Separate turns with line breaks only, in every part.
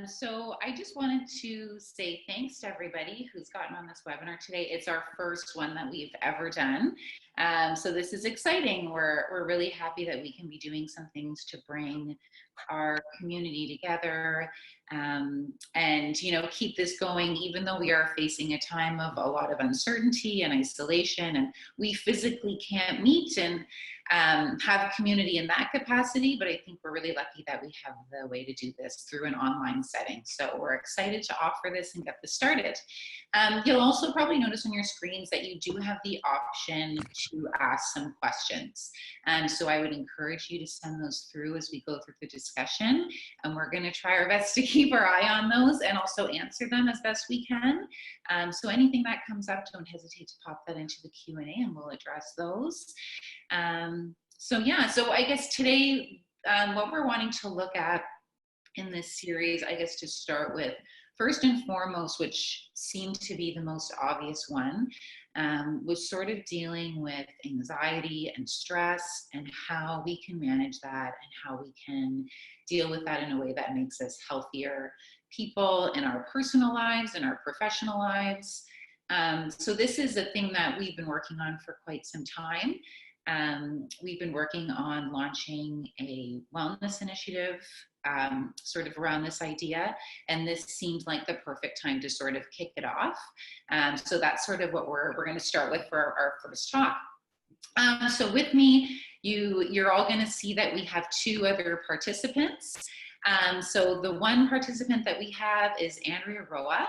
So I just wanted to say thanks to everybody who's gotten on this webinar today. It's our first one that we've ever done. So this is exciting. We're really happy that we can be doing some things to bring our community together and, you know, keep this going, even though we are facing a time of a lot of uncertainty and isolation, and we physically can't meet and have community in that capacity, but I think we're really lucky that we have the way to do this through an online setting. So we're excited to offer this and get this started. You'll also probably notice on your screens that you do have the option to ask some questions. So I would encourage you to send those through as we go through the discussion, and we're going to try our best to keep our eye on those and also answer them as best we can. So anything that comes up, don't hesitate to pop that into the Q&A and we'll address those. So I guess today what we're wanting to look at in this series, I guess to start with, first and foremost, which seemed to be the most obvious one, was sort of dealing with anxiety and stress and how we can manage that and how we can deal with that in a way that makes us healthier people in our personal lives and our professional lives. So this is a thing that we've been working on for quite some time. We've been working on launching a wellness initiative sort of around this idea, and this seemed like the perfect time to sort of kick it off. So that's sort of what we're going to start with for our first talk. So with me, you're all going to see that we have two other participants. So the one participant that we have is Andrea Roa,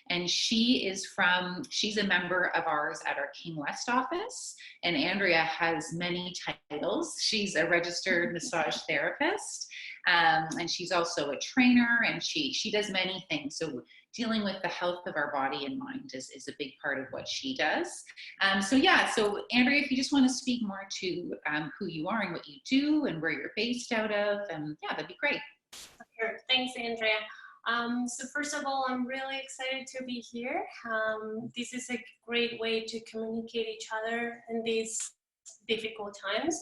and she's a member of ours at our King West office, and Andrea has many titles. She's a registered massage therapist, and she's also a trainer, and she does many things. So dealing with the health of our body and mind is a big part of what she does. So Andrea, if you just want to speak more to who you are and what you do and where you're based out of, that'd be great.
Sure. Thanks, Andrea. So first of all, I'm really excited to be here. This is a great way to communicate each other in these difficult times.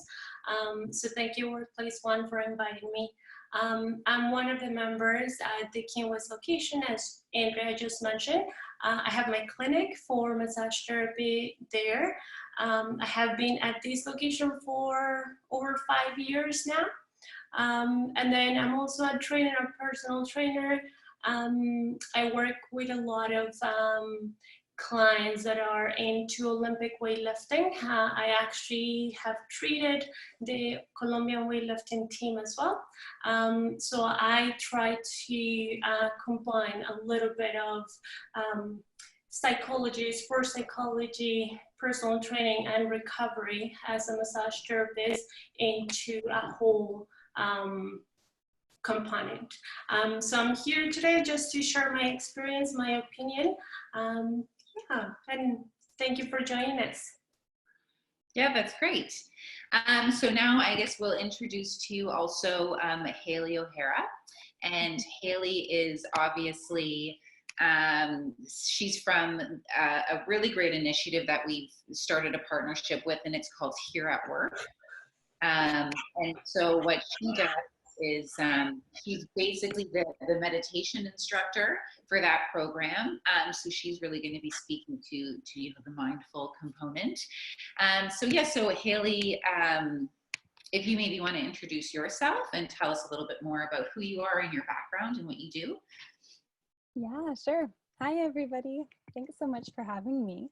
So thank you, Workplace One, for inviting me. I'm one of the members at the King West location, as Andrea just mentioned. I have my clinic for massage therapy there. I have been at this location for over 5 years now. And then I'm also a trainer, a personal trainer. I work with a lot of clients that are into Olympic weightlifting. I actually have treated the Colombian weightlifting team as well. So I try to combine a little bit of psychology, sports psychology, personal training, and recovery as a massage therapist into a whole component. So I'm here today just to share my experience, my opinion, and thank you for joining us.
Yeah, that's great. So now I guess we'll introduce to you also Hailey O'Hara, and Hailey is obviously she's from a really great initiative that we've started a partnership with, and it's called Here at Work. And so what she does is she's basically the meditation instructor for that program. So she's really going to be speaking to you know, the mindful component. So Hailey, if you maybe want to introduce yourself and tell us a little bit more about who you are and your background and what you do.
Yeah, sure. Hi, everybody. Thanks so much for having me.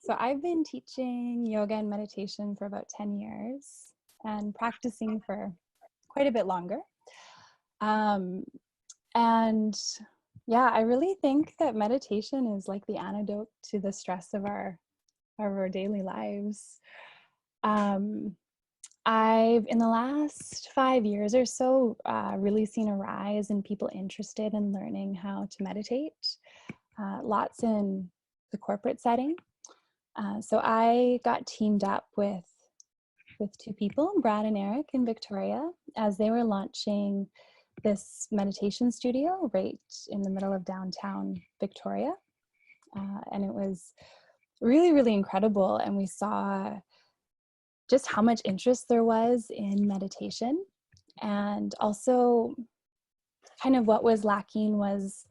So I've been teaching yoga and meditation for about 10 years and practicing for quite a bit longer. I really think that meditation is like the antidote to the stress of our daily lives. I've, in the last 5 years or so, really seen a rise in people interested in learning how to meditate, lots in the corporate setting. So I got teamed up with two people, Brad and Eric in Victoria, as they were launching this meditation studio right in the middle of downtown Victoria. And it was really, really incredible. And we saw just how much interest there was in meditation, and also kind of what was lacking was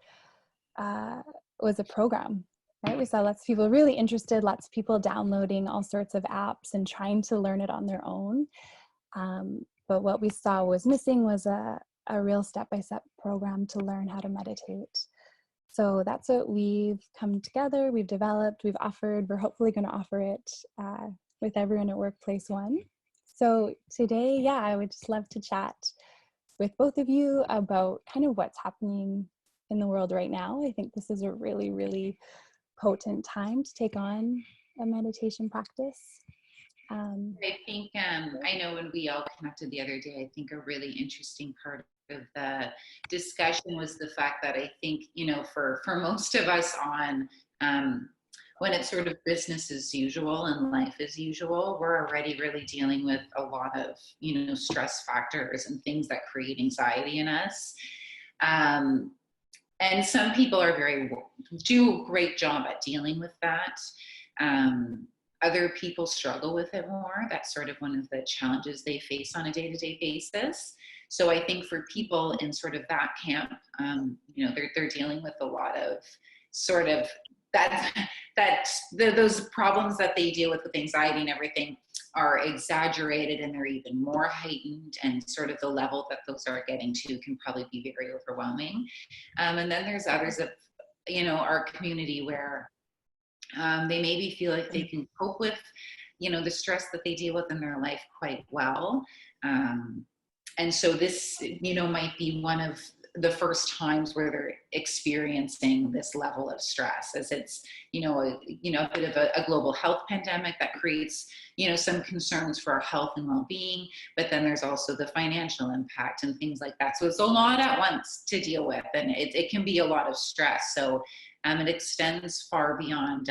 a program, right? We saw lots of people really interested, lots of people downloading all sorts of apps and trying to learn it on their own. But what we saw was missing was a real step-by-step program to learn how to meditate. So that's what we've come together, we've developed, we've offered, we're hopefully going to offer it with everyone at Workplace One. So today, yeah, I would just love to chat with both of you about kind of what's happening in the world right now. I think this is a really, really potent time to take on a meditation practice.
I think, I know when we all connected the other day, I think a really interesting part of the discussion was the fact that I think, you know, for most of us on, when it's sort of business as usual and life as usual, we're already really dealing with a lot of, you know, stress factors and things that create anxiety in us. And some people do a great job at dealing with that. Other people struggle with it more. That's sort of one of the challenges they face on a day-to-day basis. So I think for people in sort of that camp, you know, they're dealing with a lot of sort of those problems that they deal with anxiety and everything are exaggerated, and they're even more heightened, and sort of the level that those are getting to can probably be very overwhelming. And then there's others of, you know, our community where they maybe feel like they can cope with, you know, the stress that they deal with in their life quite well. And so this, you know, might be one of the first times where they're experiencing this level of stress, as it's, you know, a bit of a global health pandemic that creates, you know, some concerns for our health and well-being, but then there's also the financial impact and things like that. So it's a lot at once to deal with, and it can be a lot of stress. So it extends far beyond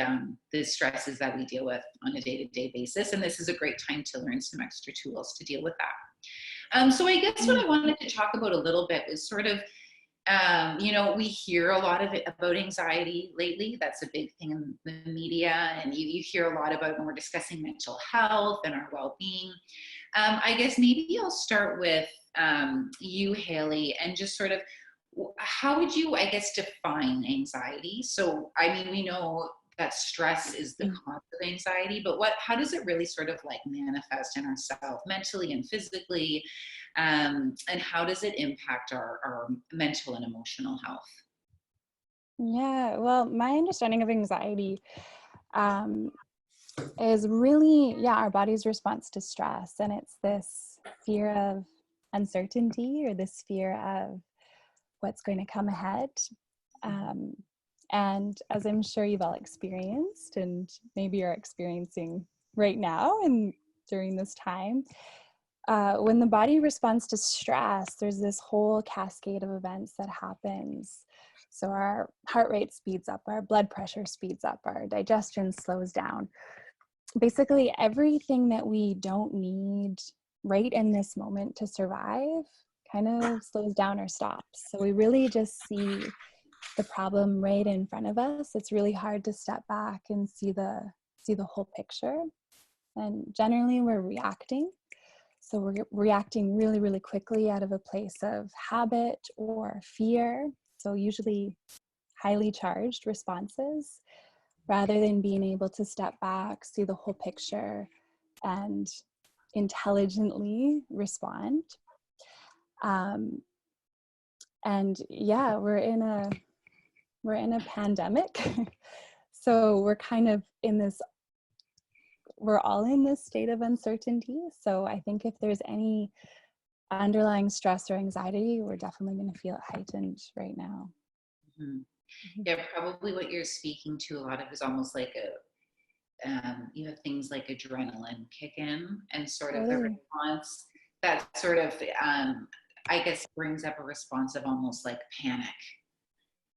the stresses that we deal with on a day-to-day basis. And this is a great time to learn some extra tools to deal with that. So I guess what I wanted to talk about a little bit was sort of, you know, we hear a lot of it about anxiety lately. That's a big thing in the media. And you hear a lot about when we're discussing mental health and our well-being. I guess maybe I'll start with you, Hailey, and just sort of, how would you, I guess, define anxiety? So, I mean, we know that stress is the cause of anxiety, but how does it really sort of like manifest in ourselves mentally and physically? And how does it impact our mental and emotional health?
Yeah, well, my understanding of anxiety is really, our body's response to stress. And it's this fear of uncertainty, or this fear of what's going to come ahead. And as I'm sure you've all experienced, and maybe you're experiencing right now and during this time, when the body responds to stress, there's this whole cascade of events that happens. So our heart rate speeds up, our blood pressure speeds up, our digestion slows down. Basically, everything that we don't need right in this moment to survive kind of slows down or stops. So we really just see the problem right in front of us. It's really hard to step back and see the whole picture. And generally we're reacting. So we're reacting really, really quickly out of a place of habit or fear. So usually highly charged responses, rather than being able to step back, see the whole picture, and intelligently respond. And yeah, we're in a pandemic. So we're kind of we're all in this state of uncertainty. So I think if there's any underlying stress or anxiety, we're definitely going to feel it heightened right now.
Mm-hmm. Yeah, probably what you're speaking to a lot of is almost like you have things like adrenaline kick in, and sort of the response that sort of, I guess, brings up a response of almost like panic.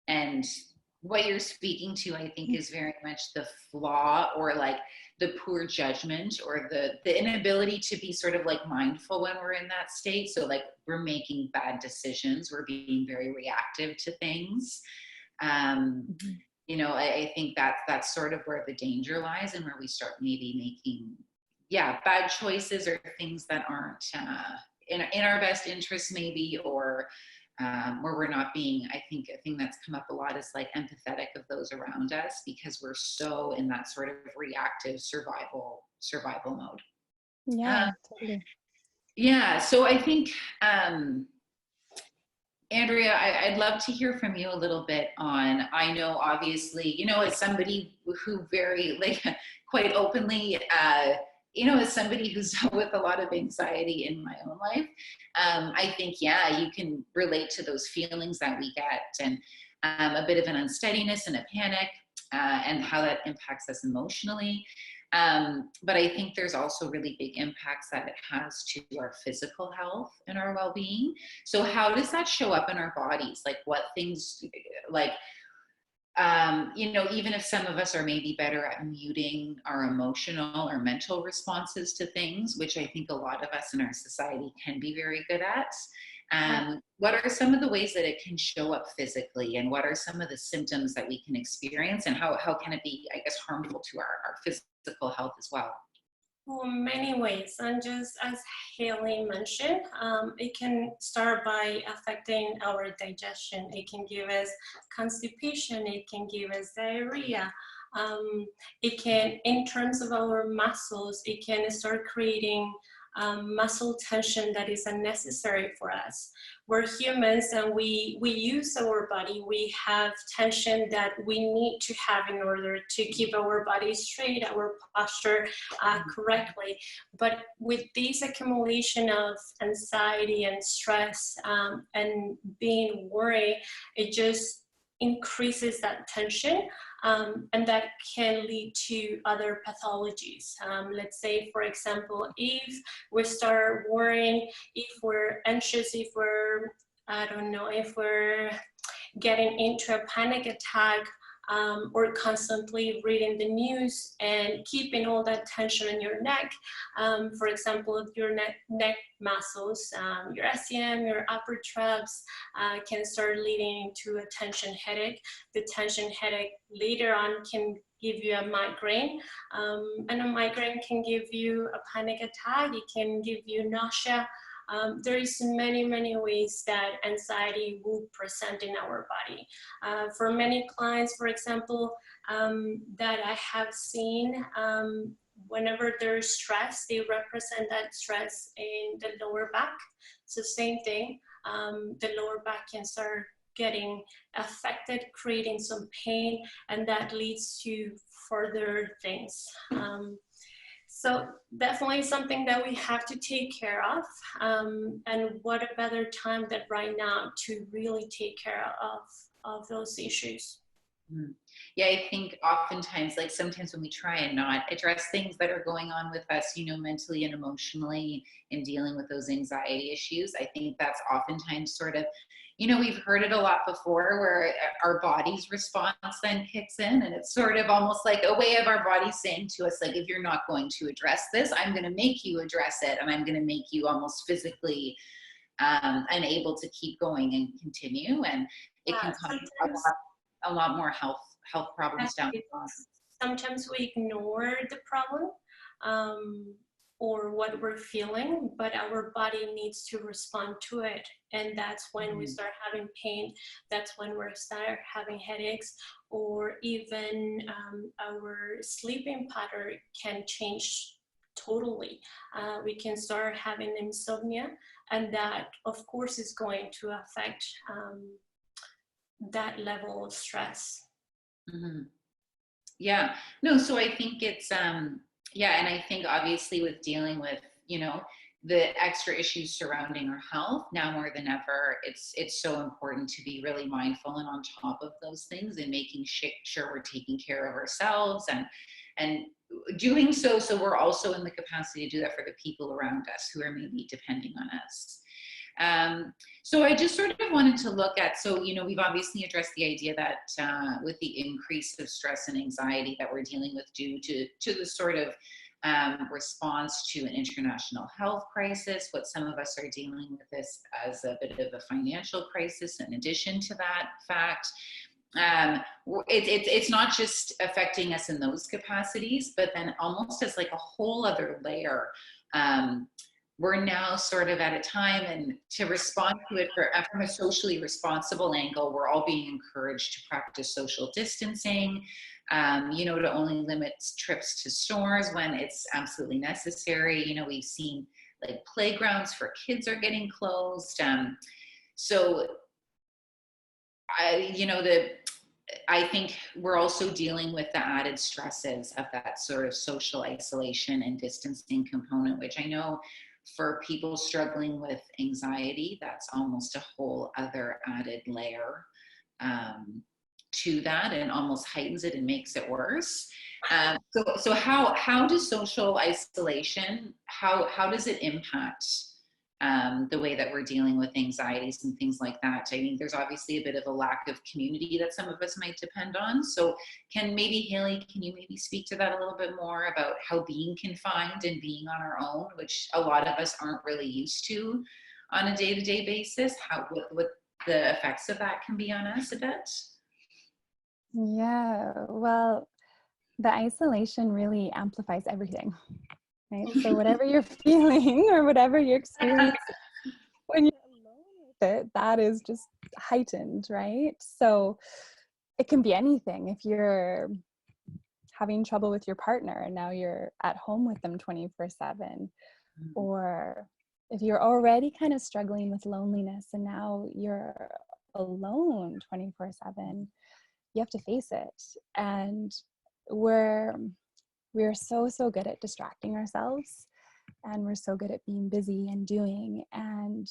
And what you're speaking to, I think, is very much the flaw, or like the poor judgment, or the inability to be sort of like mindful when we're in that state. So like we're making bad decisions, we're being very reactive to things. You know, I think that's sort of where the danger lies, and where we start maybe making, bad choices, or things that aren't in our best interest maybe, or where we're not being, I think a thing that's come up a lot is like empathetic of those around us, because we're so in that sort of reactive survival mode.
Yeah, totally.
Yeah. So I think, Andrea, I'd love to hear from you a little bit on, I know obviously, as somebody who very like quite openly, as somebody who's dealt with a lot of anxiety in my own life, I think, yeah, you can relate to those feelings that we get, and a bit of an unsteadiness and a panic, and how that impacts us emotionally. But I think there's also really big impacts that it has to our physical health and our well-being. So how does that show up in our bodies? Like what things, like, even if some of us are maybe better at muting our emotional or mental responses to things, which I think a lot of us in our society can be very good at, what are some of the ways that it can show up physically, and what are some of the symptoms that we can experience, and how can it be, I guess, harmful to our physical health as well?
Well, many ways, and just as Hailey mentioned, it can start by affecting our digestion. It can give us constipation, it can give us diarrhea. It can, in terms of our muscles, it can start creating muscle tension that is unnecessary for us. We're humans, and we use our body. We have tension that we need to have in order to keep our body straight, our posture correctly. But with this accumulation of anxiety and stress and being worried, it just increases that tension, and that can lead to other pathologies. Let's say, for example, if we start worrying, if we're anxious, if we're, if we're getting into a panic attack, or constantly reading the news and keeping all that tension in your neck. For example, your neck muscles, your SCM, your upper traps can start leading to a tension headache. The tension headache later on can give you a migraine, and a migraine can give you a panic attack. It can give you nausea. There is many ways that anxiety will present in our body. For many clients, for example, that I have seen, whenever they're stressed, they represent that stress in the lower back. So same thing, the lower back can start getting affected, creating some pain, and that leads to further things. So definitely something that we have to take care of, and what a better time than right now to really take care of those issues.
Yeah, I think oftentimes, like sometimes when we try and not address things that are going on with us, mentally and emotionally, in dealing with those anxiety issues, I think that's oftentimes sort of, we've heard it a lot before, where our body's response then kicks in, and it's sort of almost like a way of our body saying to us, like, if you're not going to address this, I'm going to make you address it, and I'm going to make you almost physically unable to keep going and continue, and it can cause a lot more health problems down the line.
Sometimes we ignore the problem, or what we're feeling, but our body needs to respond to it. And that's when we start having pain. That's when we start having headaches, or even our sleeping pattern can change totally. We can start having insomnia, and that, of course, is going to affect that level of stress.
Yeah, no, so I think it's, yeah, and I think obviously with dealing with, the extra issues surrounding our health, now more than ever, it's so important to be really mindful and on top of those things, and making sure we're taking care of ourselves, and doing so we're also in the capacity to do that for the people around us who are maybe depending on us. So I just sort of wanted to look at, we've obviously addressed the idea that with the increase of stress and anxiety that we're dealing with due to the sort of response to an international health crisis, what some of us are dealing with this as a bit of a financial crisis in addition to that fact. It's not just affecting us in those capacities, but then almost as like a whole other layer, we're now sort of at a time, and to respond to it from a socially responsible angle, we're all being encouraged to practice social distancing, you know, to only limit trips to stores when it's absolutely necessary. You know, we've seen like playgrounds for kids are getting closed. So I think we're also dealing with the added stresses of that sort of social isolation and distancing component, which I know for people struggling with anxiety, that's almost a whole other added layer to that, and almost heightens it and makes it worse. So how does social isolation, how does it impact the way that we're dealing with anxieties and things like that? I mean, there's obviously a bit of a lack of community that some of us might depend on. So Hailey, can you maybe speak to that a little bit more about how being confined and being on our own, which a lot of us aren't really used to on a day-to-day basis, what the effects of that can be on us a bit?
Yeah, well, the isolation really amplifies everything, right? So whatever you're feeling or whatever you're experiencing, when you're alone with it, that is just heightened, right? So it can be anything. If you're having trouble with your partner and now you're at home with them 24/7, or if you're already kind of struggling with loneliness and now you're alone 24/7, you have to face it. And we're so good at distracting ourselves, and we're so good at being busy and doing. And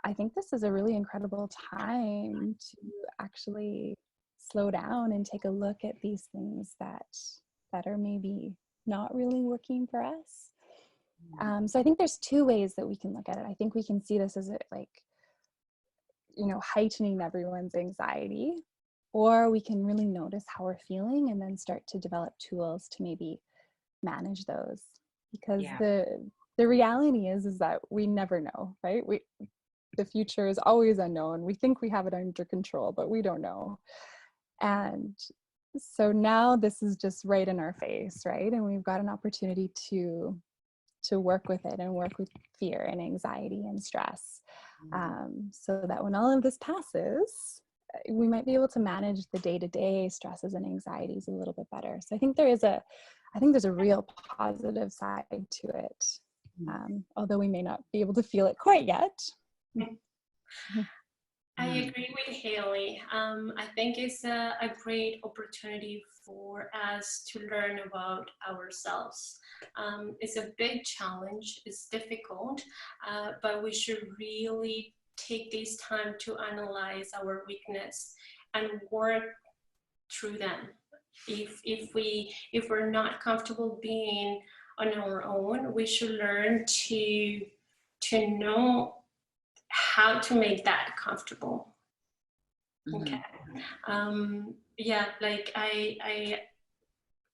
I think this is a really incredible time to actually slow down and take a look at these things that are maybe not really working for us. So I think there's two ways that we can look at it. I think we can see this as heightening everyone's anxiety, or we can really notice how we're feeling and then start to develop tools to maybe manage those. Because the reality is that we never know, right? The future is always unknown. We think we have it under control, but we don't know. And so now this is just right in our face, right? And we've got an opportunity to work with it and work with fear and anxiety and stress, so that when all of this passes, we might be able to manage the day-to-day stresses and anxieties a little bit better. So I think there's a real positive side to it, although we may not be able to feel it quite yet.
I agree with Hailey. I think it's a great opportunity for us to learn about ourselves. It's a big challenge, it's difficult, but we should really take this time to analyze our weakness and work through them. If we're not comfortable being on our own, we should learn to know how to make that comfortable. Okay. Like I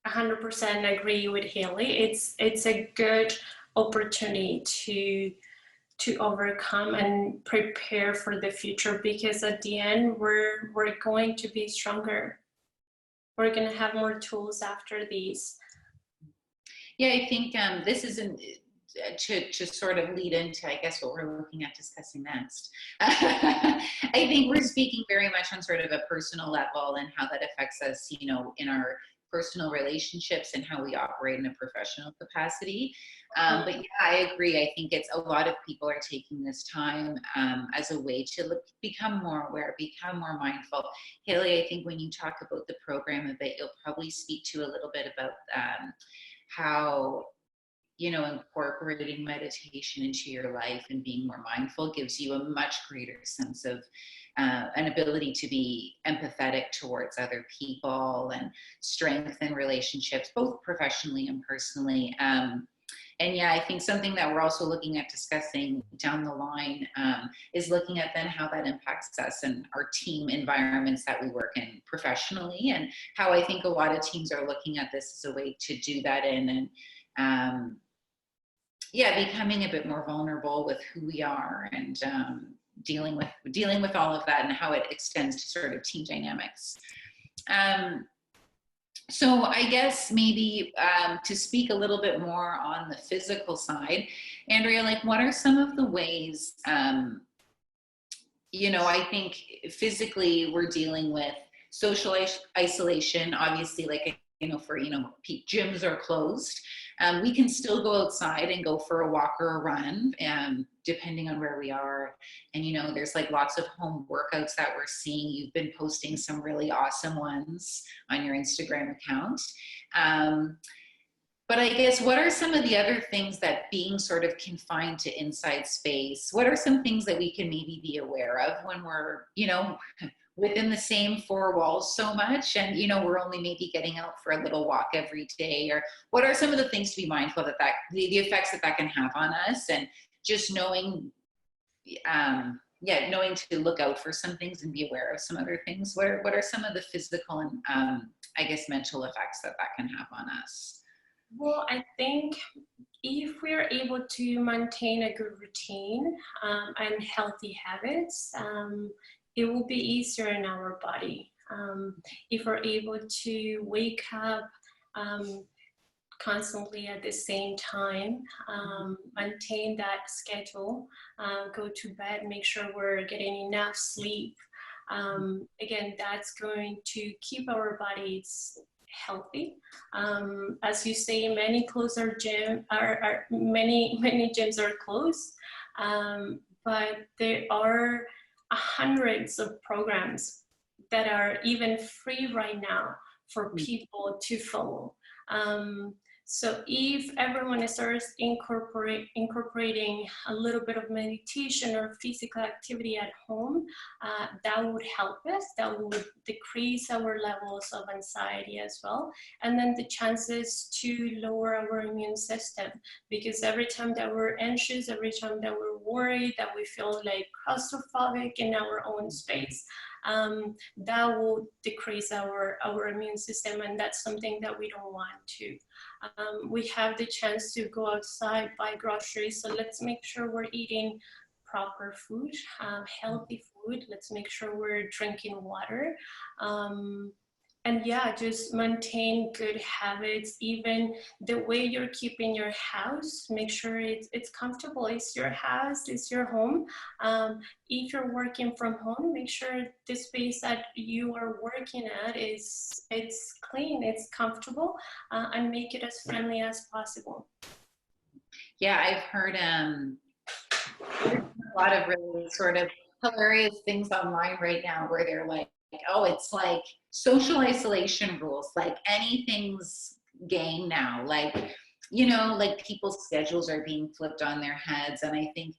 100% agree with Hailey. It's a good opportunity to overcome and prepare for the future, because at the end we're going to be stronger. We're going to have more tools after these.
Yeah, I think this is to sort of lead into, I guess, what we're looking at discussing next. I think we're speaking very much on sort of a personal level and how that affects us, you know, in our personal relationships and how we operate in a professional capacity. But yeah, I agree. I think it's a lot of people are taking this time as a way to become more aware, become more mindful. Hailey, I think when you talk about the program a bit, you'll probably speak to a little bit about how, you know, incorporating meditation into your life and being more mindful gives you a much greater sense of an ability to be empathetic towards other people and strengthen relationships, both professionally and personally. And yeah, I think something that we're also looking at discussing down the line is looking at then how that impacts us and our team environments that we work in professionally, and how I think a lot of teams are looking at this as a way to do that in, and becoming a bit more vulnerable with who we are, and dealing with all of that and how it extends to sort of team dynamics. So I guess maybe to speak a little bit more on the physical side, Andrea, like what are some of the ways, I think physically we're dealing with social isolation, obviously, like, gyms are closed. We can still go outside and go for a walk or a run, depending on where we are. And, there's like lots of home workouts that we're seeing. You've been posting some really awesome ones on your Instagram account. Um, but I guess what are some of the other things that being sort of confined to inside space, what are some things that we can maybe be aware of when we're, within the same four walls so much and, we're only maybe getting out for a little walk every day? Or what are some of the things to be mindful of the effects that can have on us, and just knowing, knowing to look out for some things and be aware of some other things. What are some of the physical and I guess mental effects that can have on us?
Well, I think if we're able to maintain a good routine and healthy habits, it will be easier in our body. If we're able to wake up constantly at the same time, maintain that schedule, go to bed, make sure we're getting enough sleep. Again, that's going to keep our bodies healthy. As you say, many gyms are closed, but there are hundreds of programs that are even free right now for people to follow. So if everyone starts incorporating a little bit of meditation or physical activity at home, that would help us. That would decrease our levels of anxiety as well. And then the chances to lower our immune system, because every time that we're anxious, every time that we're worried, that we feel like claustrophobic in our own space, that will decrease our immune system, and that's something that we don't want to. We have the chance to go outside, buy groceries, so let's make sure we're eating proper food, healthy food. Let's make sure we're drinking water. And yeah, just maintain good habits. Even the way you're keeping your house, make sure it's comfortable. It's your house, it's your home. If you're working from home, make sure the space that you are working at it's clean, it's comfortable, and make it as friendly as possible.
Yeah, I've heard a lot of really sort of hilarious things online right now where they're like, oh, it's like social isolation rules, like anything's game now. Like, like people's schedules are being flipped on their heads. And I think,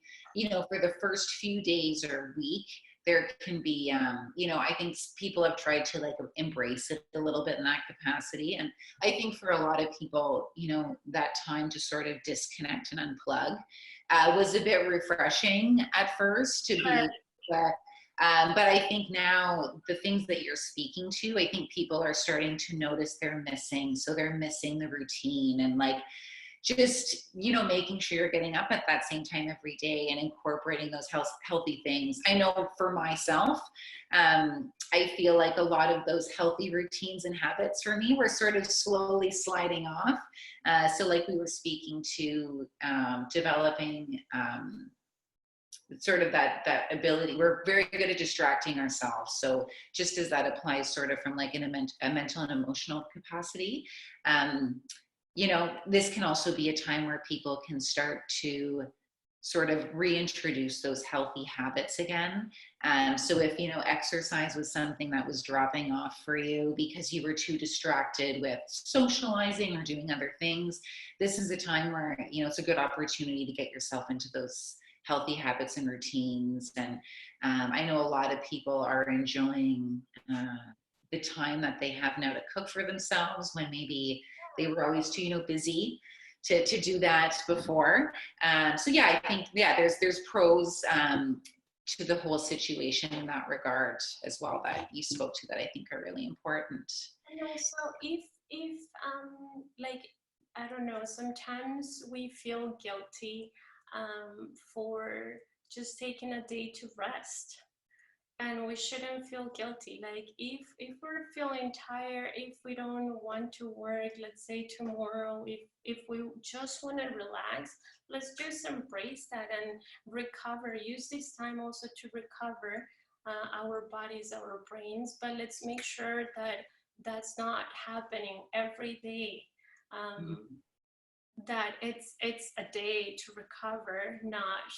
for the first few days or week, there can be, I think people have tried to like embrace it a little bit in that capacity. And I think for a lot of people, that time to sort of disconnect and unplug was a bit refreshing at first to be, but I think now the things that you're speaking to, I think people are starting to notice they're missing. So they're missing the routine and like just, making sure you're getting up at that same time every day and incorporating those healthy things. I know for myself, I feel like a lot of those healthy routines and habits for me were sort of slowly sliding off. So like we were speaking to developing sort of that ability. We're very good at distracting ourselves. So just as that applies sort of from like in a mental and emotional capacity, this can also be a time where people can start to sort of reintroduce those healthy habits again. So if, exercise was something that was dropping off for you because you were too distracted with socializing or doing other things, this is a time where, it's a good opportunity to get yourself into those healthy habits and routines. And I know a lot of people are enjoying the time that they have now to cook for themselves when maybe they were always too busy to do that before. So yeah, I think there's pros to the whole situation in that regard as well that you spoke to that I think are really important.
And also if like, I don't know, sometimes we feel guilty for just taking a day to rest. and we shouldn't feel guilty. Like if we're feeling tired, if we don't want to work, let's say tomorrow, if we just want to relax, let's just embrace that and recover. Use this time also to recover our bodies, our brains, but let's make sure that that's not happening every day. That it's a day to recover, not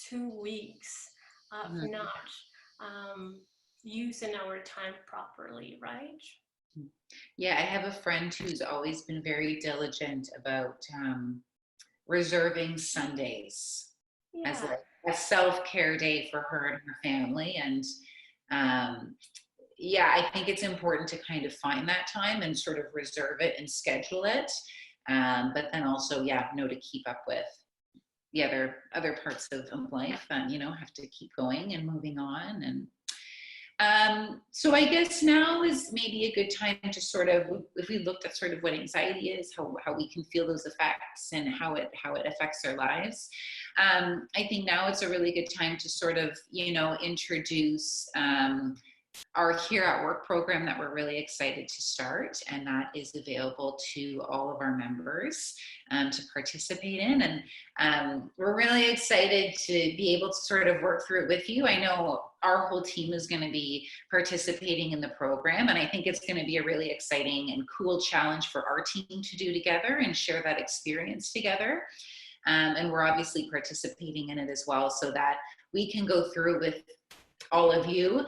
2 weeks of not using our time properly, right?
Yeah, I have a friend who's always been very diligent about reserving Sundays as
Yeah.
like a self-care day for her and her family. And yeah, I think it's important to kind of find that time and sort of reserve it and schedule it. But then also, yeah, know to keep up with the other parts of life, and have to keep going and moving on. And so I guess now is maybe a good time to sort of, if we looked at sort of what anxiety is, how we can feel those effects and how it affects our lives. I think now it's a really good time to sort of, introduce our Here at Work program that we're really excited to start, and that is available to all of our members to participate in. And we're really excited to be able to sort of work through it with you. I know our whole team is going to be participating in the program, and I think it's going to be a really exciting and cool challenge for our team to do together and share that experience together. And we're obviously participating in it as well, so that we can go through with all of you.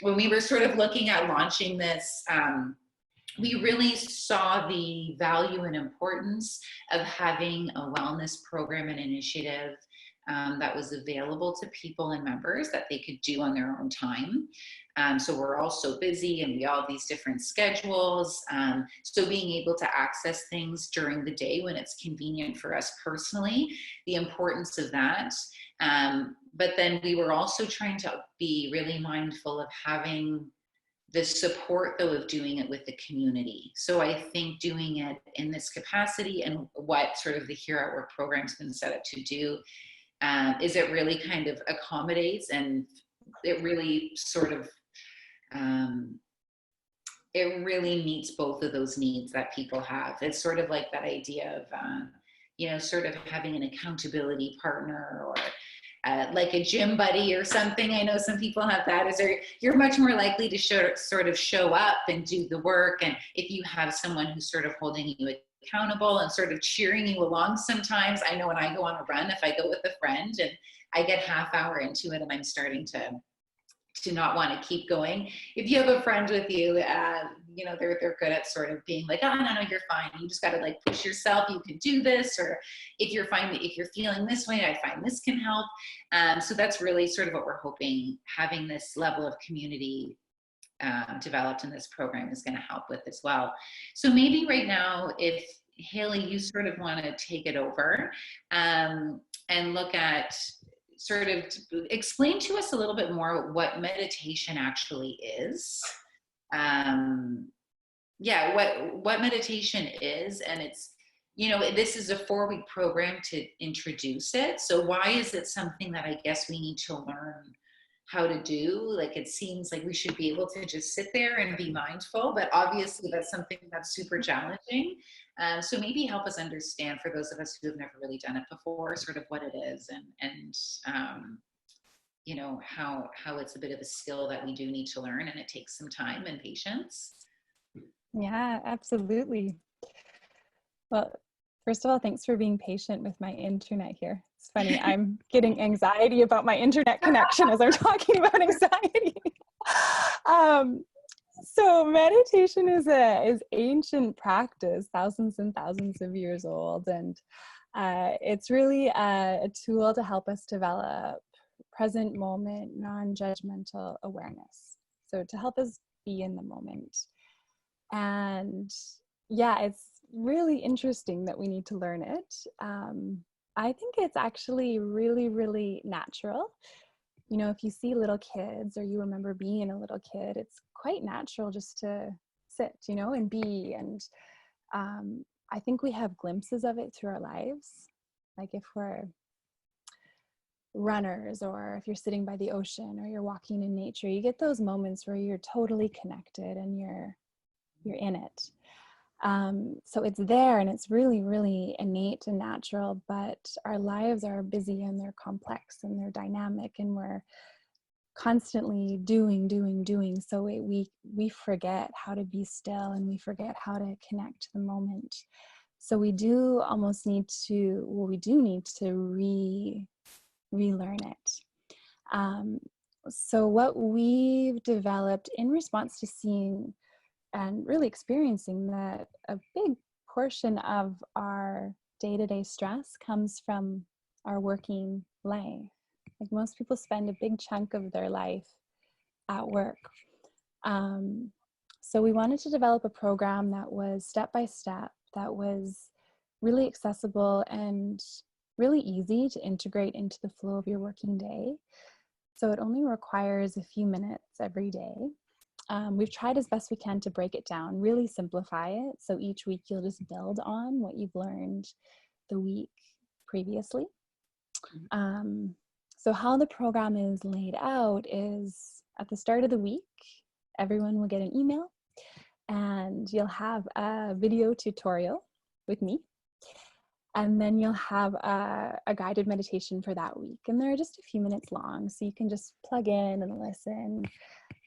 When we were sort of looking at launching this, we really saw the value and importance of having a wellness program and initiative that was available to people and members that they could do on their own time. So we're all so busy and we all have these different schedules. So being able to access things during the day when it's convenient for us personally, the importance of that. But then we were also trying to be really mindful of having the support, though, of doing it with the community. So I think doing it in this capacity and what sort of the Here at Work program's been set up to do is it really kind of accommodates, and it really sort of it really meets both of those needs that people have. It's sort of like that idea of sort of having an accountability partner, or like a gym buddy or something. I know some people have that. You're much more likely to sort of show up and do the work. And if you have someone who's sort of holding you accountable and sort of cheering you along sometimes. I know when I go on a run, if I go with a friend and I get half hour into it and I'm starting to not want to keep going. If you have a friend with you, they're good at sort of being like, oh, no, you're fine. You just got to like push yourself. You can do this. Or if you're feeling this way, I find this can help. So that's really sort of what we're hoping, having this level of community developed in this program is going to help with as well. So maybe right now, if Hailey, you sort of want to take it over and look at, sort of explain to us a little bit more what meditation actually is. What meditation is, and it's, this is a 4-week program to introduce it. So why is it something that I guess we need to learn how to do? Like, it seems like we should be able to just sit there and be mindful, but obviously that's something that's super challenging. So maybe help us understand, for those of us who have never really done it before, sort of what it is, and how it's a bit of a skill that we do need to learn, and it takes some time and patience.
Yeah, absolutely. Well, first of all, thanks for being patient with my internet here. It's funny, I'm getting anxiety about my internet connection as I'm talking about anxiety. So meditation is ancient practice, thousands and thousands of years old, and it's really a tool to help us develop present moment, non-judgmental awareness. So to help us be in the moment. And yeah, it's really interesting that we need to learn it. I think it's actually really, really natural. If you see little kids, or you remember being a little kid, it's quite natural just to sit, and be. And I think we have glimpses of it through our lives. Like if we're runners, or if you're sitting by the ocean or you're walking in nature, you get those moments where you're totally connected and you're in it. So it's there and it's really, really innate and natural, but our lives are busy and they're complex and they're dynamic and we're constantly doing. So we forget how to be still and we forget how to connect to the moment. So we do almost need to, well, we do need to relearn it. So what we've developed in response to seeing and really experiencing that a big portion of our day-to-day stress comes from our working life. Like most people spend a big chunk of their life at work. So we wanted to develop a program that was step-by-step, that was really accessible and really easy to integrate into the flow of your working day. So it only requires a few minutes every day. We've tried as best we can to break it down, really simplify it. So each week you'll just build on what you've learned the week previously. So how the program is laid out is at the start of the week, everyone will get an email and you'll have a video tutorial with me. And then you'll have a guided meditation for that week. And they're just a few minutes long, so you can just plug in and listen.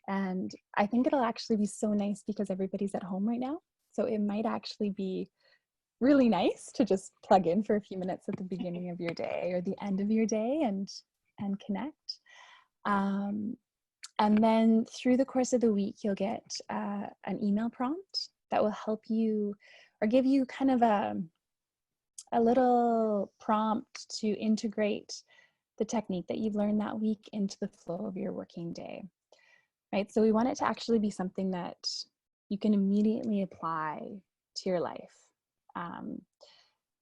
And I think it'll actually be so nice because everybody's at home right now. So it might actually be really nice to just plug in for a few minutes at the beginning of your day or the end of your day and connect. And then through the course of the week, you'll get an email prompt that will help you or give you kind of a little prompt to integrate the technique that you've learned that week into the flow of your working day, right? So we want it to actually be something that you can immediately apply to your life.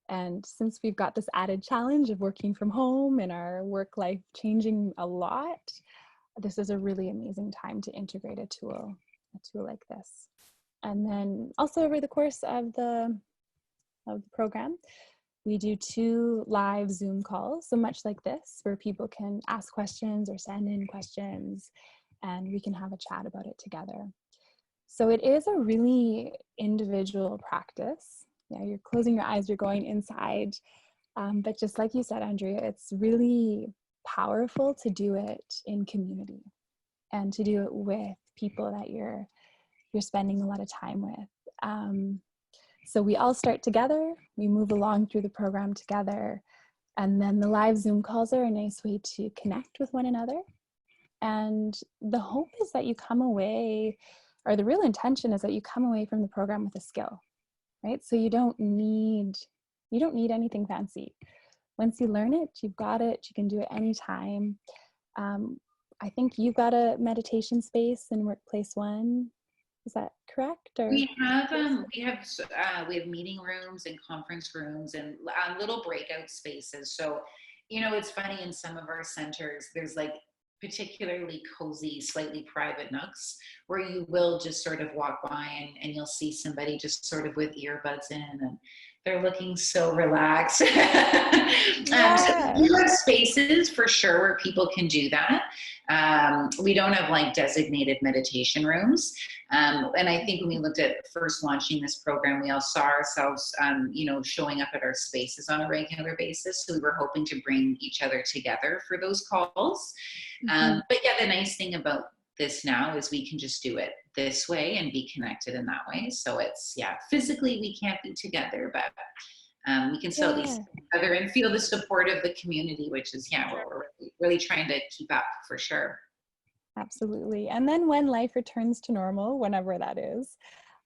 And since we've got this added challenge of working from home and our work life changing a lot, this is a really amazing time to integrate a tool like this. And then also over the course of the program, we do 2 live Zoom calls, so much like this, where people can ask questions or send in questions, and we can have a chat about it together. So it is a really individual practice. Yeah, you're closing your eyes, you're going inside. But just like you said, Andrea, it's really powerful to do it in community and to do it with people that you're spending a lot of time with. So we all start together, we move along through the program together, and then the live Zoom calls are a nice way to connect with one another. And the hope is that you come away, or the real intention is that you come away from the program with a skill, right? So you don't need anything fancy. Once you learn it, you've got it, you can do it anytime. I think you've got a meditation space in Workplace One. Is that correct? Or
we have meeting rooms and conference rooms and little breakout spaces. So, it's funny, in some of our centers, there's like particularly cozy, slightly private nooks where you will just sort of walk by and you'll see somebody just sort of with earbuds in and they're looking so relaxed. So we have spaces for sure where people can do that. We don't have like designated meditation rooms. And I think when we looked at first launching this program, we all saw ourselves, showing up at our spaces on a regular basis. So we were hoping to bring each other together for those calls. But yeah, the nice thing about this now is we can just do it this way and be connected in that way. So it's, physically we can't be together, but we can still at least see each other and feel the support of the community, which is, what we're really trying to keep up for sure.
Absolutely. And then when life returns to normal, whenever that is,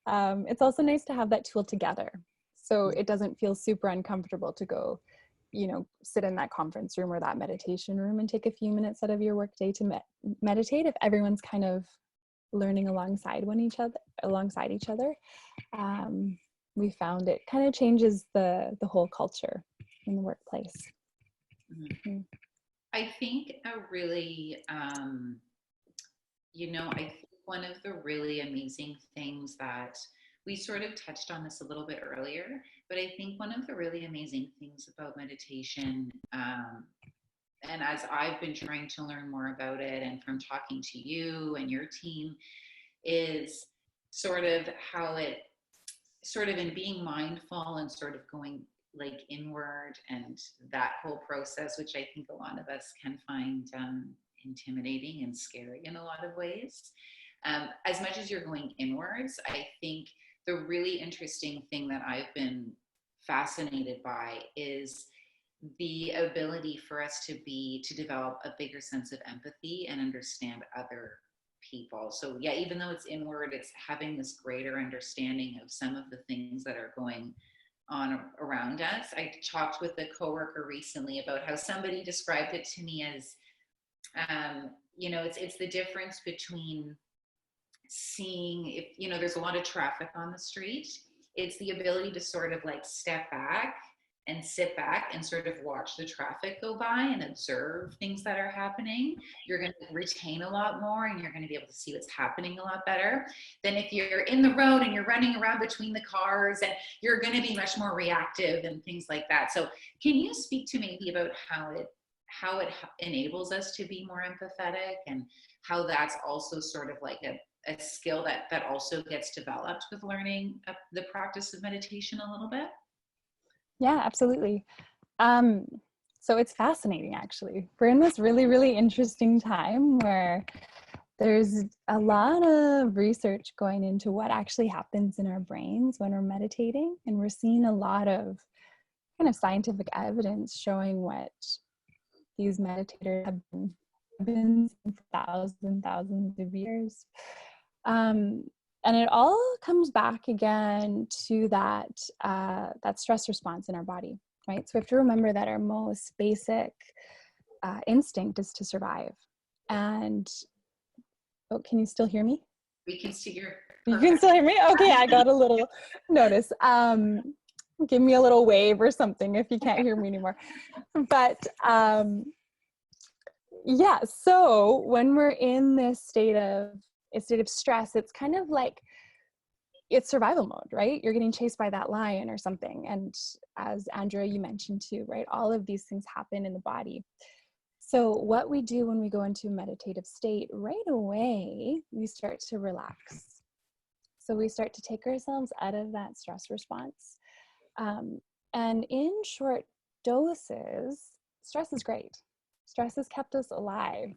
it's also nice to have that tool together. So it doesn't feel super uncomfortable to go, sit in that conference room or that meditation room and take a few minutes out of your workday to meditate if everyone's kind of learning alongside each other. We found it kind of changes the whole culture in the workplace. Mm-hmm.
I think a really, I think one of the really amazing things that we sort of touched on this a little bit earlier, but I think one of the really amazing things about meditation, and as I've been trying to learn more about it and from talking to you and your team, is sort of how it sort of in being mindful and sort of going like inward, and that whole process, which I think a lot of us can find intimidating and scary in a lot of ways. As much as you're going inwards, I think the really interesting thing that I've been fascinated by is the ability for us to develop a bigger sense of empathy and understand other people. So yeah, even though it's inward, it's having this greater understanding of some of the things that are going on around us. I talked with a coworker recently about how somebody described it to me as, it's the difference between seeing, if there's a lot of traffic on the street, it's the ability to sort of like step back and sit back and sort of watch the traffic go by and observe things that are happening. You're going to retain a lot more, and you're going to be able to see what's happening a lot better than if you're in the road and you're running around between the cars, and you're going to be much more reactive and things like that. So can you speak to maybe about how it enables us to be more empathetic, and how that's also sort of like a skill that also gets developed with learning the practice of meditation a little bit?
Yeah, absolutely. So it's fascinating, actually. We're in this really, really interesting time where there's a lot of research going into what actually happens in our brains when we're meditating. And we're seeing a lot of kind of scientific evidence showing what these meditators have been for thousands and thousands of years. And it all comes back again to that stress response in our body, right? So we have to remember that our most basic instinct is to survive. And, oh, can you still hear me?
We can see your...
You can still hear me? Okay, I got a little notice. Give me a little wave or something if you can't hear me anymore. But yeah, so when we're in this state of stress, it's kind of like it's survival mode, right? You're getting chased by that lion or something. And as Andrea, you mentioned too, right? All of these things happen in the body. So what we do when we go into a meditative state, right away, we start to relax. So we start to take ourselves out of that stress response. And in short doses, stress is great. Stress has kept us alive.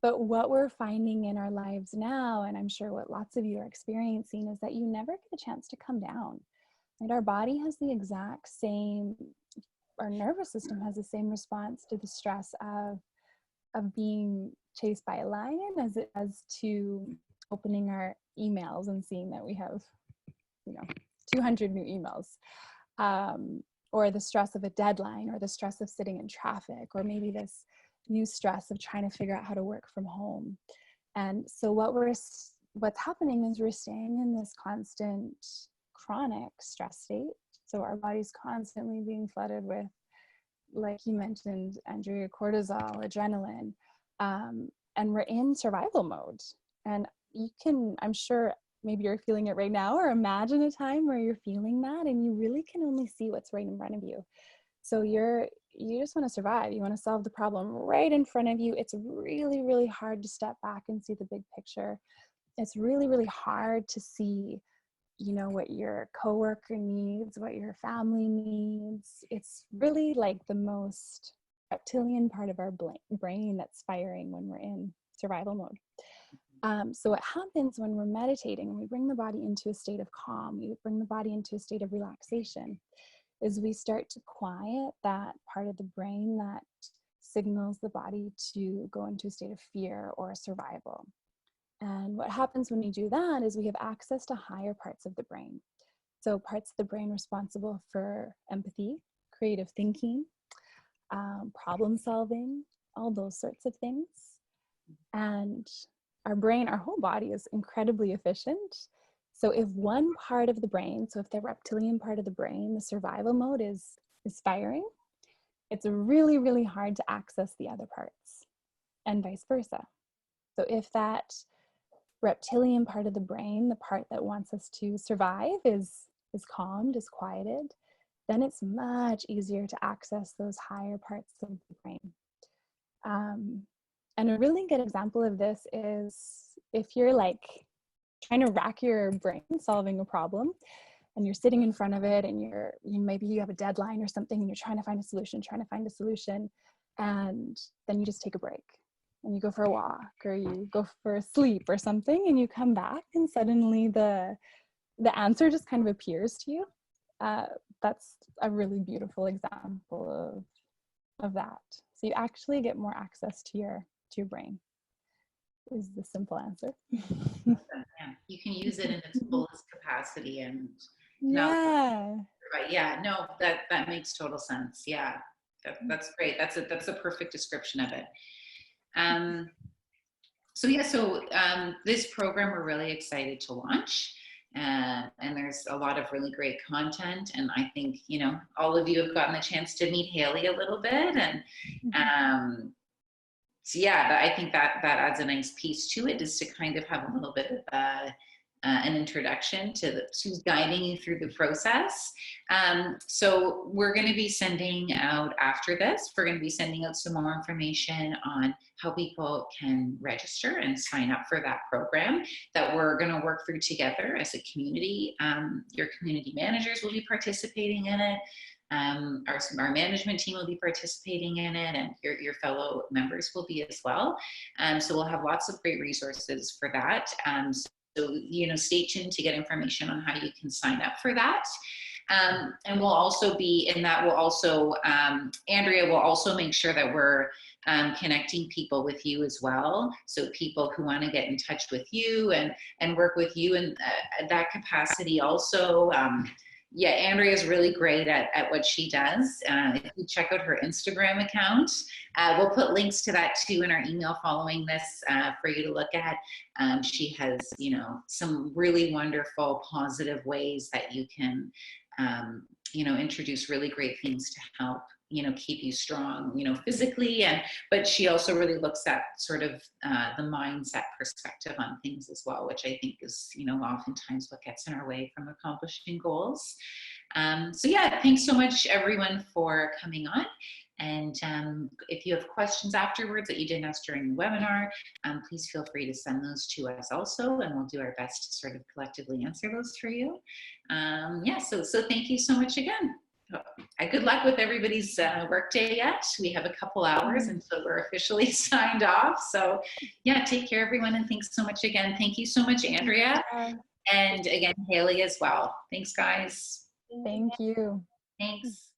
But what we're finding in our lives now, and I'm sure what lots of you are experiencing, is that you never get a chance to come down. Right? Our body has the exact same, our nervous system has the same response to the stress of being chased by a lion as to opening our emails and seeing that we have, 200 new emails. Or the stress of a deadline, or the stress of sitting in traffic, or maybe this new stress of trying to figure out how to work from home. And so what's happening is we're staying in this constant chronic stress state. So our body's constantly being flooded with, like you mentioned, Andrea, cortisol, adrenaline, and we're in survival mode. And I'm sure maybe you're feeling it right now, or imagine a time where you're feeling that and you really can only see what's right in front of you. So you just want to survive. You want to solve the problem right in front of you. It's really, really hard to step back and see the big picture. It's really, really hard to see, what your coworker needs, what your family needs. It's really like the most reptilian part of our brain that's firing when we're in survival mode. So what happens when we're meditating and we bring the body into a state of calm, we bring the body into a state of relaxation, is we start to quiet that part of the brain that signals the body to go into a state of fear or survival. And what happens when we do that is we have access to higher parts of the brain. So parts of the brain responsible for empathy, creative thinking, problem solving, all those sorts of things. And our brain, our whole body is incredibly efficient. So if one part of the brain, so if the reptilian part of the brain, the survival mode is firing, it's really, really hard to access the other parts, and vice versa. So if that reptilian part of the brain, the part that wants us to survive, is calmed, is quieted, then it's much easier to access those higher parts of the brain. And a really good example of this is if you're like trying to rack your brain solving a problem, and you're sitting in front of it, and maybe you have a deadline or something, and you're trying to find a solution, and then you just take a break, and you go for a walk, or you go for a sleep or something, and you come back, and suddenly the answer just kind of appears to you. That's a really beautiful example of that. So you actually get more access to your brain, is the simple answer.
Yeah, you can use it in its fullest capacity, and
yeah,
that makes total sense. Yeah, that's great. That's a perfect description of it. So this program we're really excited to launch, and there's a lot of really great content, and I think all of you have gotten the chance to meet Hailey a little bit, and so yeah, I think that adds a nice piece to it, is to kind of have a little bit of an introduction to who's guiding you through the process. So we're going to be sending out, after this, we're going to be sending out some more information on how people can register and sign up for that program that we're going to work through together as a community. Your community managers will be participating in it. Our management team will be participating in it, and your fellow members will be as well. So we'll have lots of great resources for that. So stay tuned to get information on how you can sign up for that. And we'll also be in that. Andrea will also make sure that we're connecting people with you as well. So people who want to get in touch with you and work with you in that capacity also. Yeah, Andrea is really great at what she does. If you check out her Instagram account, we'll put links to that too in our email following this for you to look at. She has, some really wonderful, positive ways that you can, introduce really great things to help, keep you strong, physically. But she also really looks at sort of the mindset perspective on things as well, which I think is, oftentimes what gets in our way from accomplishing goals. So yeah, thanks so much everyone for coming on. And if you have questions afterwards that you didn't ask during the webinar, please feel free to send those to us also, and we'll do our best to sort of collectively answer those for you. So thank you so much again. Good luck with everybody's workday yet. We have a couple hours until we're officially signed off. So yeah, take care everyone, and thanks so much again. Thank you so much, Andrea. And again, Hailey as well. Thanks, guys.
Thank you.
Thanks.